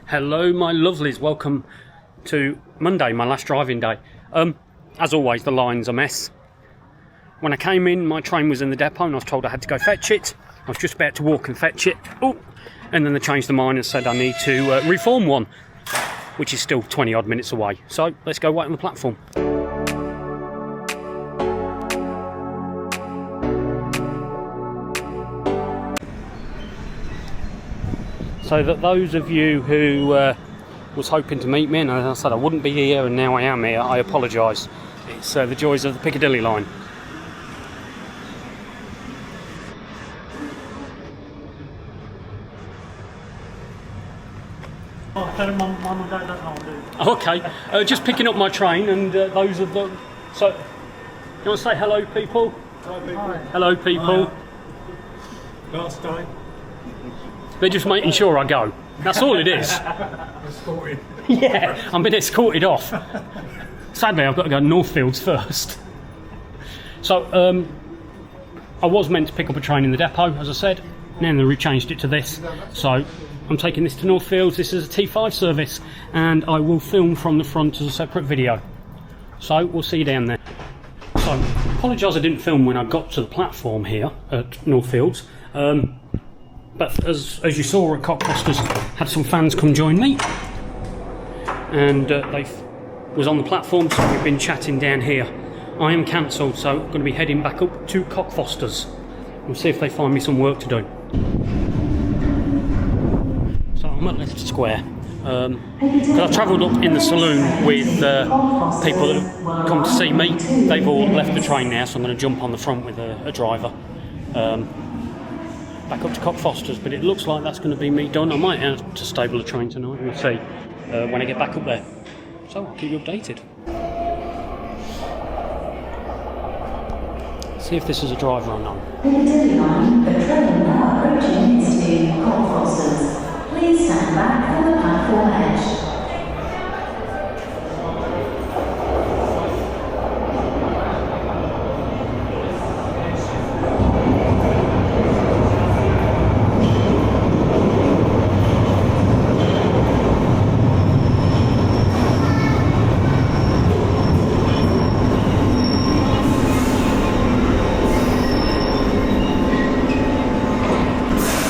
Hello my lovelies, welcome to Monday, my last driving day. As always, the line's a mess. When I came in, my train was in the depot and I was told I had to go fetch it. I was just about to walk and fetch it. Oh, and then they changed their mind and said I need to reform one, which is still 20 odd minutes away. So let's go wait on the platform. So that those of you who was hoping to meet me, and I said I wouldn't be here and now I am here, I apologise. It's the joys of the Piccadilly Line. Okay, just picking up my train and those of the... So, you want to say hello people? Hi. Hello people. Last day. They're just making sure I go. That's all it is. Escorted. Yeah, I'm being escorted off. Sadly, I've got to go to Northfields first. So, I was meant to pick up a train in the depot, as I said. Now they've changed it to this. So, I'm taking this to Northfields. This is a T5 service, and I will film from the front as a separate video. So, we'll see you down there. So, I apologise I didn't film when I got to the platform here at Northfields. But as you saw at Cockfosters, had some fans come join me, and they was on the platform, so we've been chatting down here. I am cancelled, so I'm going to be heading back up to Cockfosters. We'll see if they find me some work to do. So I'm at Leicester Square. I've travelled up in the saloon with people that have come to see me. They've all left the train now, so I'm going to jump on the front with a driver. Back up to Cockfosters, but it looks like that's going to be me done. I might have to stable a train tonight, we'll see when I get back up there. So I'll keep you updated. See if this is a driver or not. Piccadilly Line, the train now approaching is to Cockfosters. Please stand back on the platform edge.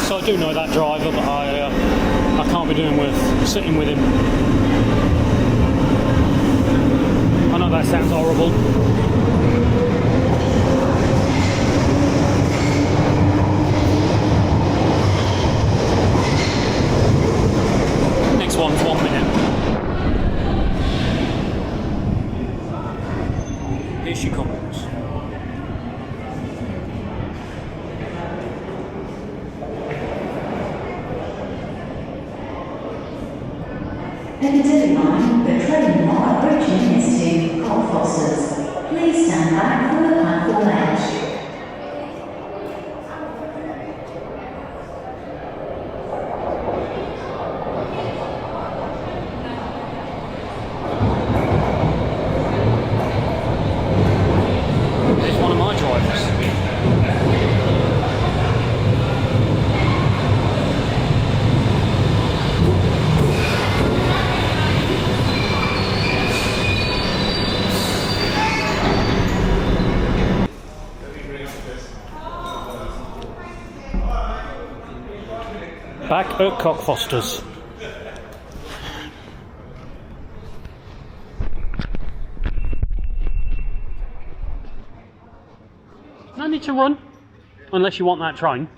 I do know that driver, but I can't be doing with sitting with him. I know that sounds horrible. Next one's 1 minute. Here she comes. Piccadilly Line, the train now approaching is to Cockfosters. Please stand back on the platform edge. It's one of my drivers. Back at Cockfosters. No need to run, unless you want that train.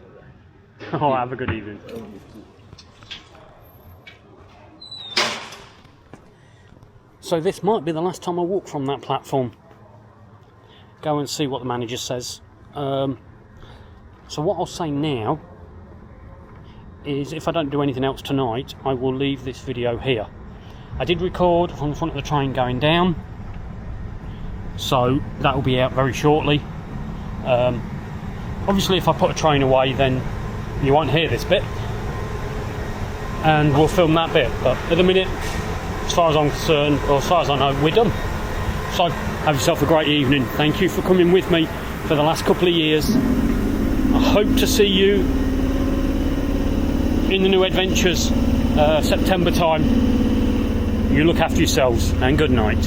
Oh, have a good evening. So this might be the last time I walk from that platform. Go and see what the manager says. So what I'll say now is if I don't do anything else tonight, I will leave this video here. I did record from the front of the train going down, so that will be out very shortly. Obviously if I put a train away then you won't hear this bit, and we'll film that bit, but at the minute, as far as I'm concerned, or as far as I know, we're done. So have yourself a great evening. Thank you for coming with me for the last couple of years. I hope to see you in the new adventures September time. You look after yourselves, and good night.